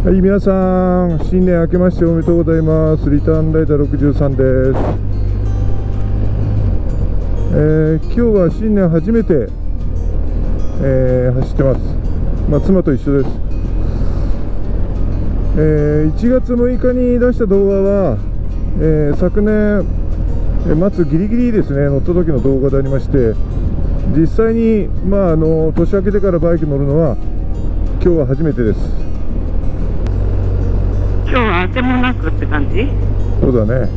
はい、皆さん、新年明けましておめでとうございます。リターンライダー63です。今日は新年初めて、走ってます。妻と一緒です。1月6日に出した動画は、昨年末ギリギリですね、乗った時の動画でありまして、実際に、年明けてからバイク乗るのは今日は初めてです。今日は当てもなくって感じ？そうだね。い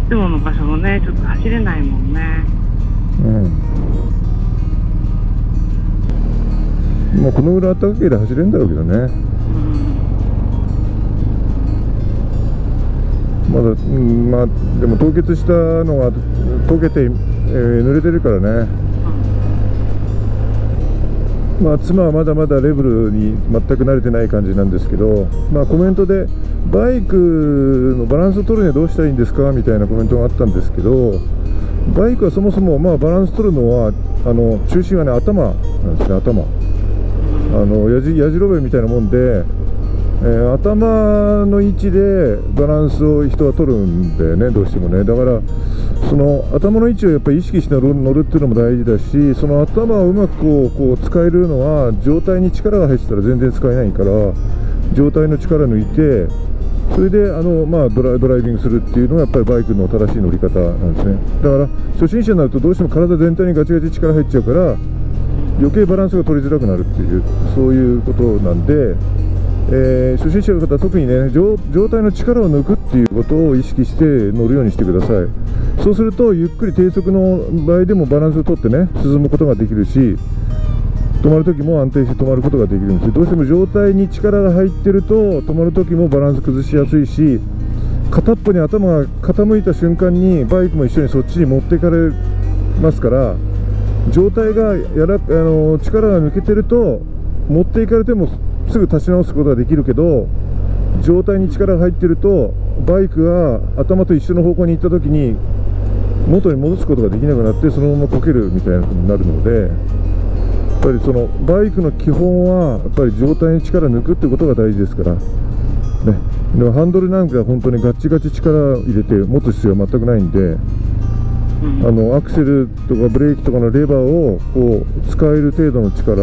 つもの場所もね、ちょっと走れないもんね。もうこのぐらい暖かければ走れるんだろうけどね。でも凍結したのが溶けて、濡れてるからね。妻はまだまだレベルに全く慣れてない感じなんですけど、コメントでバイクのバランスを取るにはどうしたらいいんですかみたいなコメントがあったんですけど、バイクはそもそもバランス取るのは中心はね、頭なんですね。頭やじろべえみたいなもんで、頭の位置でバランスを人は取るんでね、どうしてもね。だからその頭の位置をやっぱり意識して乗るっていうのも大事だし、その頭をうまくこう使えるのは、上体に力が入ってたら全然使えないから、上体の力抜いて、それでドライビングするっていうのがやっぱりバイクの正しい乗り方なんですね。だから初心者になるとどうしても体全体にガチガチ力入っちゃうから、余計バランスが取りづらくなるっていう、そういうことなんで、初心者の方は特にね、上体の力を抜くっていうことを意識して乗るようにしてください。そうするとゆっくり低速の場合でもバランスをとってね、進むことができるし、止まるときも安定して止まることができるんですよ。どうしても上体に力が入ってると止まるときもバランス崩しやすいし、片っぽに頭が傾いた瞬間にバイクも一緒にそっちに持っていかれますから、上体が力が抜けてると持っていかれてもすぐ立ち直すことができるけど、上体に力が入ってるとバイクが頭と一緒の方向に行った時に元に戻すことができなくなって、そのままこけるみたいなことになるので、やっぱりそのバイクの基本はやっぱり上体に力を抜くってことが大事ですからね。でもハンドルなんか本当にガチガチ力入れて持つ必要は全くないんで、アクセルとかブレーキとかのレバーをこう使える程度の力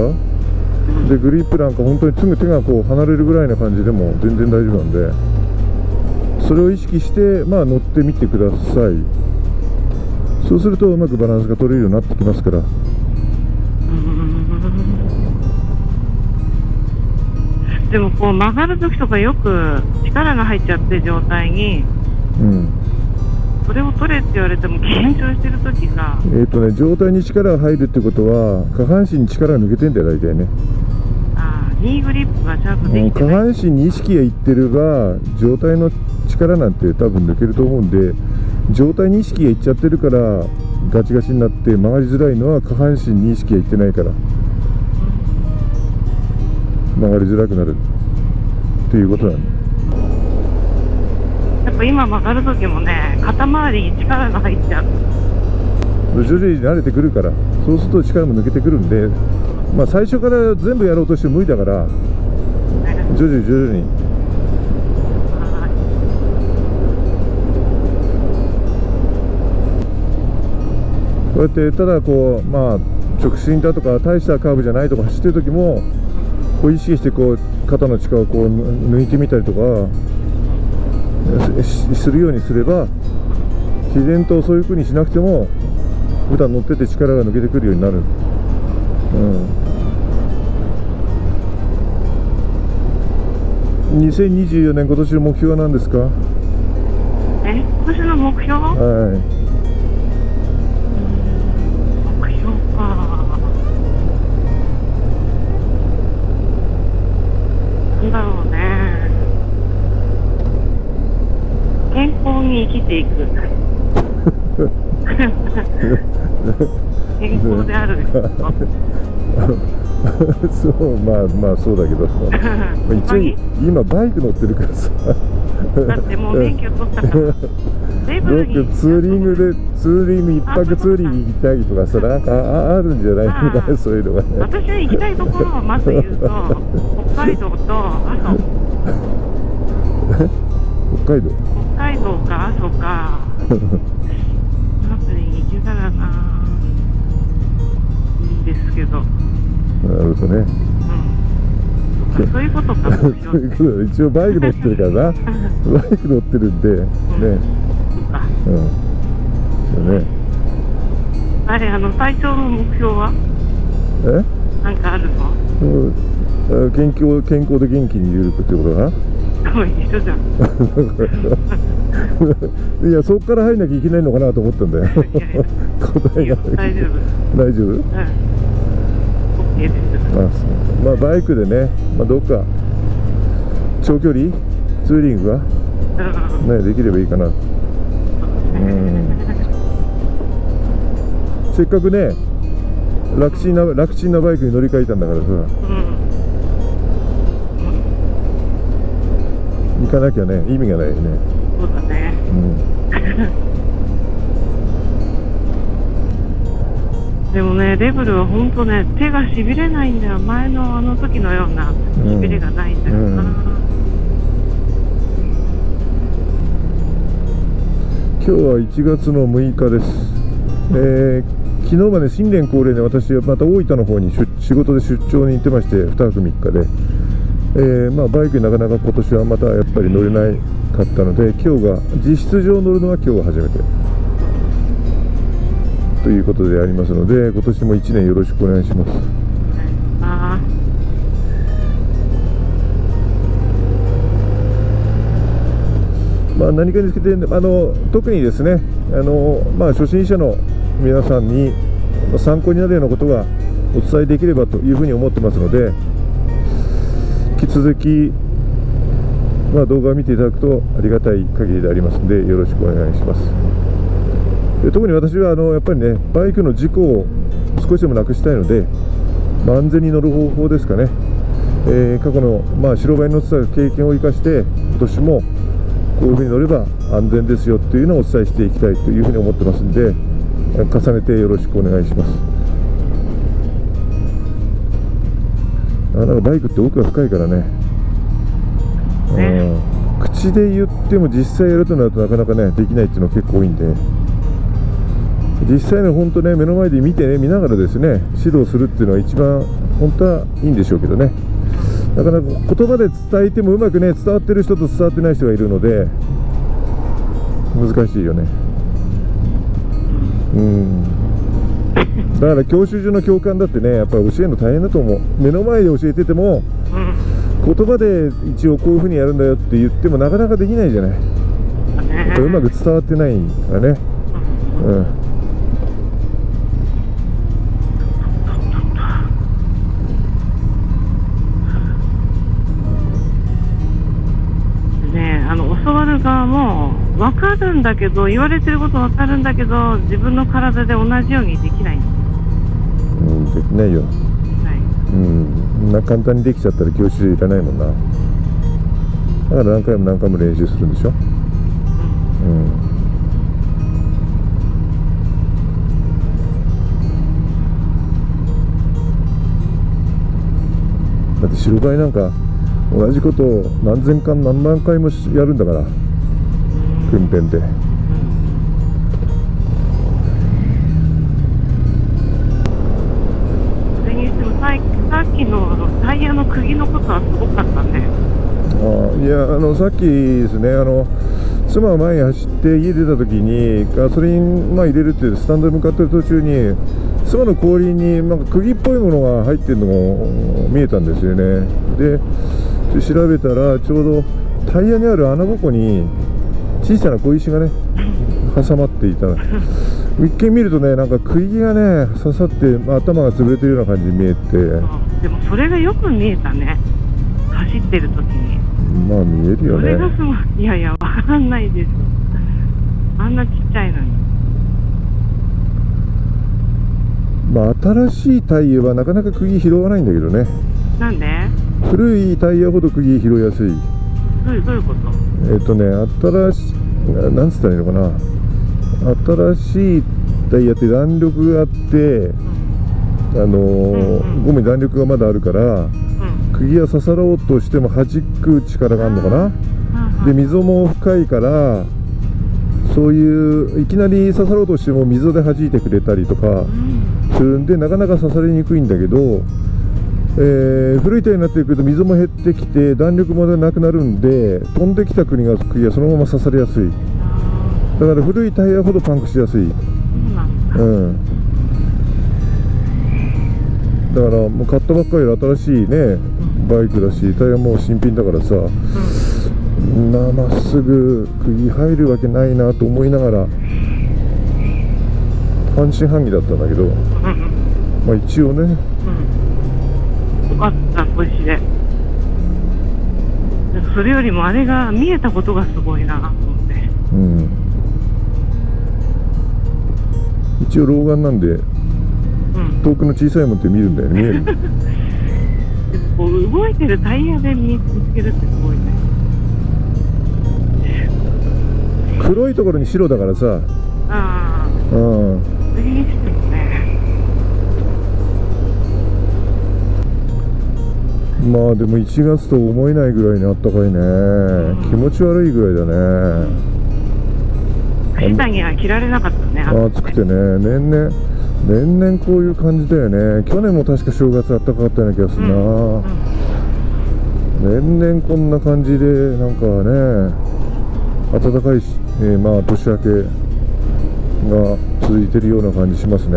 で、グリップなんか本当にすぐ手がこう離れるぐらいな感じでも全然大丈夫なんで、それを意識して乗ってみてください。そうするとうまくバランスが取れるようになってきますから。でもこう曲がる時とかよく力が入っちゃって上体に、それを取れって言われても緊張してる時が上体に力が入るってことは下半身に力が抜けてんだよ、大体ね。ニーグリップがちゃんとできてない。下半身に意識がいってれば上体の力なんて多分抜けると思うんで、上体に意識がいっちゃってるからガチガチになって曲がりづらいのは下半身に意識がいってないから曲がりづらくなるっていうことなんで、やっぱ今曲がる時もね、肩周りに力が入っちゃう。徐々に慣れてくるから、そうすると力も抜けてくるんで、最初から全部やろうとしても無理だから、徐々にこうやって、ただ直進だとか大したカーブじゃないとか走ってる時もこう意識してこう肩の力をこう抜いてみたりとかするようにすれば、自然とそういう風にしなくても普段乗ってて力が抜けてくるようになる。2024年今年の目標は何ですか？今年の目標？目標か。なんだろうね。健康に生きていく。健康である。そうそうだけど一応今バイク乗ってるからさだってもう免許取ったからレブルにどっかツーリング一泊ツーリング行きたいとかさ、なんかあるんじゃないのかね、そういうのがね。私が行きたいところをまず言うと、北海道と阿蘇。北海道か阿蘇か。あたりに行けたらな。いいですけど。なるほどね。うん。そういうことか。そういうことで、一応バイク乗ってるからな。バイク乗ってるんで、ね。そうか。うん。そうね。あれ、体調の目標はなんかあるの？健康で元気にいるってことかな。一緒じゃん。いや、そこから入んなきゃいけないのかなと思ったんだよ。答えが大丈夫。大丈夫？うん。OK です。そう。まあバイクでね、どっか長距離ツーリングがねできればいいかな。せっかくね楽ちんなバイクに乗り換えたんだからさ、行かなきゃね意味がないよね。そうだね。でもね、レブルは本当ね、手がしびれないんだよ。前のあの時のようなしびれがないんだよな。今日は1月の6日です。昨日まで新年恒例で私はまた大分の方に仕事で出張に行ってまして、2泊3日で、バイクになかなか今年はまたやっぱり乗れないかったので、今日が実質上乗るのは今日が初めてということでありますので、今年も1年よろしくお願いします。何かにつけて特にですね初心者の皆さんに参考になるようなことがお伝えできればというふうに思ってますので、引き続き、動画を見ていただくとありがたい限りでありますのでよろしくお願いします。で特に私はやっぱりねバイクの事故を少しでもなくしたいので、安全に乗る方法ですかね、過去の、白バイに乗ってた経験を生かして今年もこういうふうに乗れば安全ですよというのをお伝えしていきたいというふうに思ってますんで、重ねてよろしくお願いします。なかなかバイクって奥が深いからね、口で言っても実際やるとなるとなかなかねできないっていうのは結構多いんで、実際の本当ね目の前で見ながらですね指導するっていうのは一番本当はいいんでしょうけどね、なかなか言葉で伝えてもうまくね伝わってる人と伝わってない人がいるので難しいよね。だから教習所の教官だってねやっぱり教えるの大変だと思う。目の前で教えてても、言葉で一応こういうふうにやるんだよって言ってもなかなかできないじゃない。やっぱうまく伝わってないからね。教わる側も分かるんだけど、言われてること分かるんだけど自分の体で同じようにできないんです。できないよ。簡単にできちゃったら教習いらないもんな。だから何回も練習するんでしょ。だって白バイなんか同じことを何千回何万回もやるんだから、訓練で。それにしてもさっきのタイヤの釘のことはすごかったね。いやさっきですね妻が前に走って家出た時にガソリン入れるってスタンドに向かってる途中に妻の後輪になんか釘っぽいものが入ってるのが見えたんですよね。で調べたらちょうどタイヤにある穴ぼこに小さな小石がね挟まっていた。一見見るとねなんか釘がね刺さって、頭が潰れてるような感じに見えて、でもそれがよく見えたね、走ってる時に。見えるよね。それがすごい。いやいや、わかんないです。あんなちっちゃいのに。新しいタイヤはなかなか釘拾わないんだけどね。なんで？古いタイヤほど釘拾いやすい。どういうこと？新しいなんつったらいいのかな、新しいタイヤって弾力があって、ゴムに弾力がまだあるから、釘が刺さろうとしても弾く力があるのかな。で溝も深いから、そういういきなり刺さろうとしても溝で弾いてくれたりとかするんで、なかなか刺されにくいんだけど、古いタイヤになってくると溝も減ってきて弾力もなくなるんで、飛んできた釘がそのまま刺されやすい。だから古いタイヤほどパンクしやすい。だからもう買ったばっかりで新しいねバイクだし、タイヤも新品だからさ、まっすぐ釘入るわけないなと思いながら半信半疑だったんだけど、まあ一応ね、よかった無事で。それよりもあれが見えたことがすごいなと思って。一応老眼なんで、遠くの小さいもんって見るんだよね、見える。こう動いてるタイヤで見つけるってすごいね。黒いところに白だからさ。不思議にしてもね。まあでも1月と思えないぐらいにあったかいね。気持ち悪いぐらいだね。下着は着られなかったね。暑くてね、年々こういう感じだよね。去年も確か正月暖かかったような気がするな。年々こんな感じでなんかね、暖かいし、まあ年明けが続いてるような感じしますね。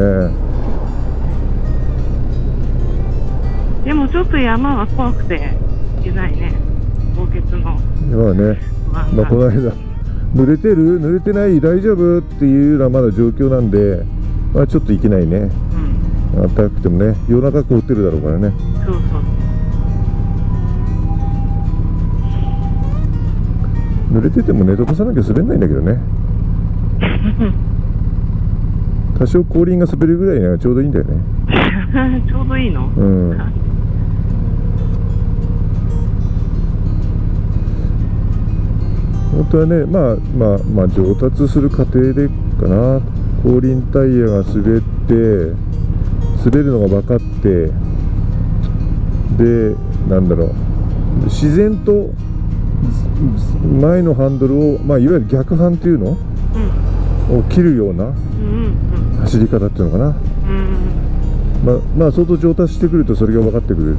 でもちょっと山は怖くていけないね。凍結の。まあね、まあこの間濡れてる濡れてない大丈夫っていうのはまだ状況なんで、まあちょっといけないね。暖かくてもね、夜中凍ってるだろうからね。そうそう。濡れててもね、飛ばさなきゃ滑んないんだけどね。多少後輪が滑るぐらいにはちょうどいいんだよね。ちょうどいいの？本当はね、まあ上達する過程でかな。後輪タイヤが滑って滑るのが分かって、でなんだろう、自然と前のハンドルを、まあ、いわゆる逆ハンっていうの、を切るような走り方っていうのかな。まあ相当上達してくるとそれが分かってくる。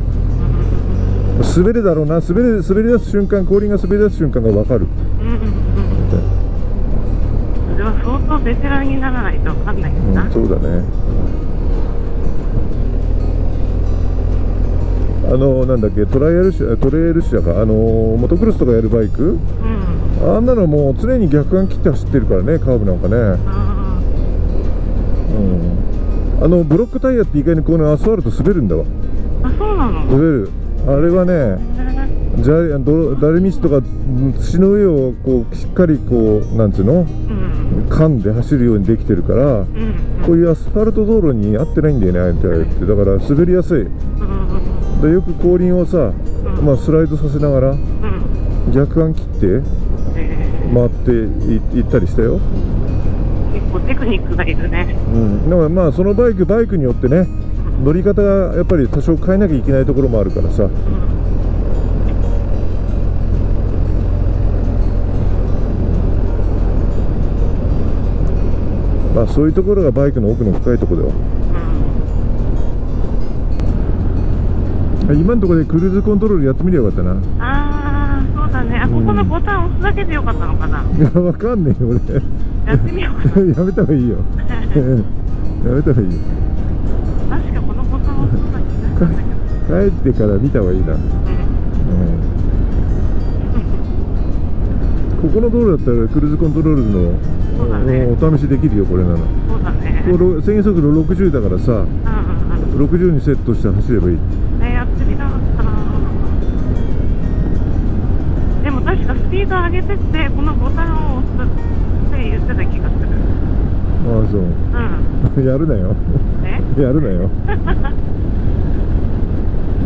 滑るだろうな、滑り出す瞬間、後輪が滑り出す瞬間が分かる。それは相当ベテランにならないと分かんないんだな。そうだね。なんだっけ、トレイル車か、モトクロスとかやるバイク、あんなのもう常に逆ハン切って走ってるからね、カーブなんかね。ブロックタイヤって意外にこのアスファルト滑るんだわ。あ、そうなの？滑る。あれはね、砂利道とか土の上をこうしっかりこうなんつうの、噛んで走るようにできてるから、こういうアスファルト道路に合ってないんだよね、ああいうタイヤって。だから滑りやすい。でよく後輪をさ、まあ、スライドさせながら、逆ハン切って回っていったりしたよ。結構テクニックがいるね。だからまあそのバイクによってね、乗り方がやっぱり多少変えなきゃいけないところもあるからさ。まあそういうところがバイクの奥の深いところだよ。今のところでクルーズコントロールやってみればよかったな。そうだね。ここのボタン押すだけでよかったのかな。いや、わかんねえよ俺。やってみようかな。やめた方がいいよ。やめた方がいいよ。確かこのボタン押すだけだったけど。帰ってから見た方がいいな。ここの道路だったらクルーズコントロールのお試しできるよ、これなら。そうだね。制限速度60だからさ、60にセットして走ればいい。やってみたかったな。でも確かスピード上げてってこのボタンを押すって言ってた気がする。ああ、そう。やるなよ。やるなよ。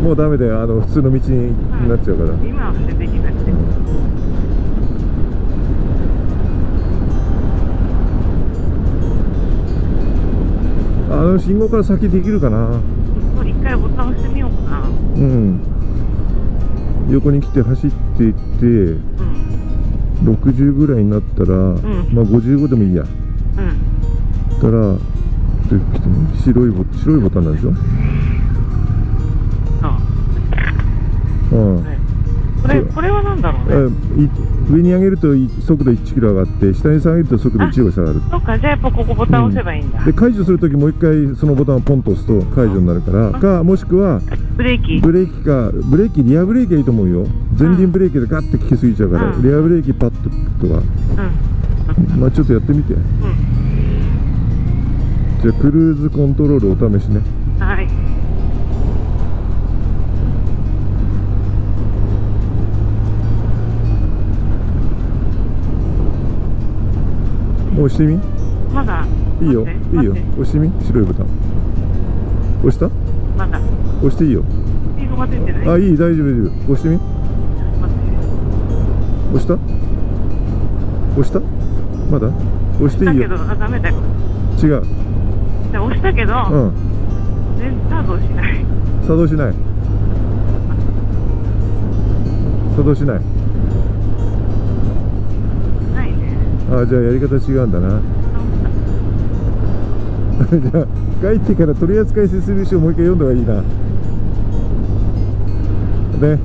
もうダメだよ、普通の道になっちゃうから。今は出てきたし。信号から先できるかな。一回ボタン押してみようかな。うん、横に来て走っていって、うん、 60ぐらいになったら、んまあ55でもいいや。うん、たらちょっと来てね、白いボタンなんでしょ。そう。うん、これはなんだろうね。上に上げると速度1キロ上がって、下に下げると速度1キロ下がる。そっか、じゃあやっぱここボタン押せばいいんだ。で解除するときもう一回そのボタンをポンと押すと解除になるからか、もしくはブレーキ。リアブレーキがいいと思うよ。前輪ブレーキでガッて効きすぎちゃうから、うんリアブレーキパッととか、うん。まあちょっとやってみて。うん。じゃあクルーズコントロールお試しね。はい。もう押してみ。まだ。いいよ待っていいよ、待って押してみ。白いボタン押した。まだ。押していいよ。スピードが出てない。あ、いい、大丈夫大丈夫。押してみ。待って。押した押したまだ押していいよ。だけど、ダメだよ。違う。じゃあ押したけど、うん、全然作動しない。作動しない。作動しない。ないね。あ、じゃあやり方違うんだな。じゃあ帰ってから取扱説明書をもう一回読んだ方がいいな。ね。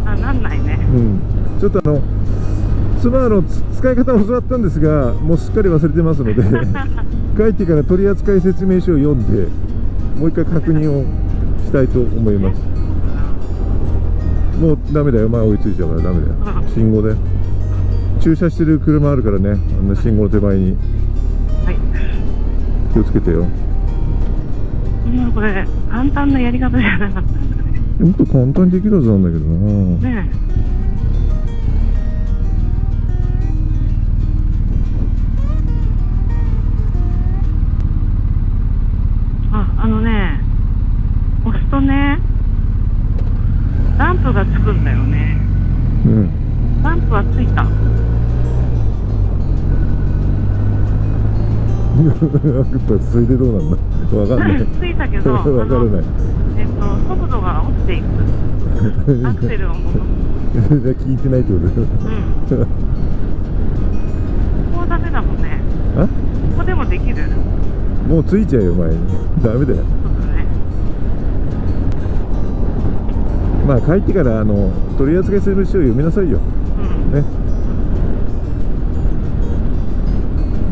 あ、なんないね。うん。ちょっと妻の使い方を教わったんですが、もうすっかり忘れてますので帰ってから取扱説明書を読んでもう一回確認をしたいと思います。もうダメだよ、前追いついちゃうからダメだよ。信号で駐車してる車あるからね、あんな信号の手前にはい。気をつけてよ。これ、簡単なやり方じゃなかったんだね。もっと簡単にできるはずなんだけどな。ねえ。押すとね、ランプがつくんだよね。うん。ランプはついた。それでどうなんだわかんないついたけど、わからない。速度が落ちていく。アクセルを戻す。じゃあ聞いてないってことだよ。うん。ここはダメだもんね。あ、ここでもできる。もうついちゃうよ前に。ダメだよ。そうだね。まあ帰ってから取扱説明書を読みなさいよ。うん。ね。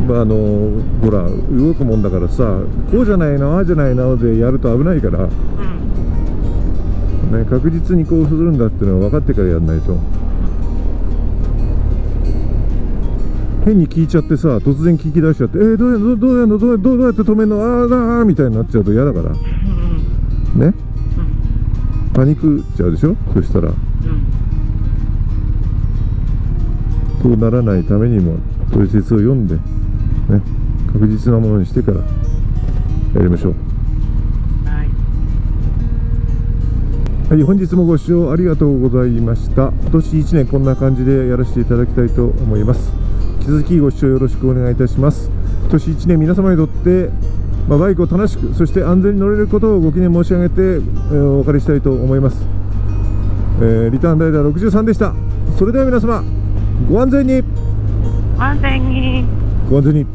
まあほら動くもんだからさ、こうじゃないのああじゃないのでやると危ないから、うん。ね、確実にこうするんだっていうのは分かってからやんないと。変に聞いちゃってさ、突然聞き出しちゃってどうやって止めんのあみたいになっちゃうと嫌だからうん。ね。パニックっちゃうでしょ。そしたらそうならないためにも取説を読んで、ね、確実なものにしてからやりましょう。はい。はい、本日もご視聴ありがとうございました。今年1年こんな感じでやらせていただきたいと思います。引き続きご視聴よろしくお願いいたします。今年1年皆様にとって、バイクを楽しくそして安全に乗れることをご記念申し上げて、お別れしたいと思います。リターンライダー63でした。それでは皆様ご安全に。安全に。ご安全に。